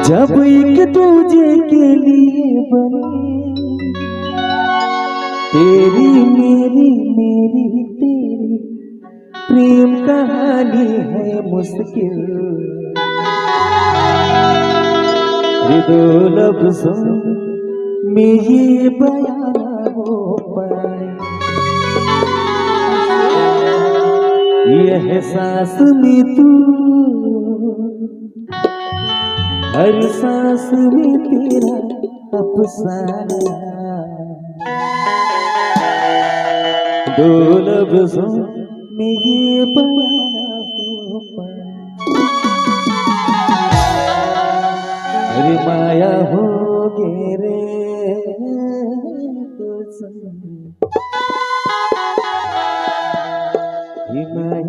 जब एक दूजे के लिए बने तेरी मेरी तेरी प्रेम कहानी है मुश्किल। ये दो लफ्जों में ये बयान हो पाए, ये एहसास में तू हर सांस में तेरा अफसाना, दो लफ्जों में ये बयान हो पाए। अरे माया हो गे रे तो संग, ये माया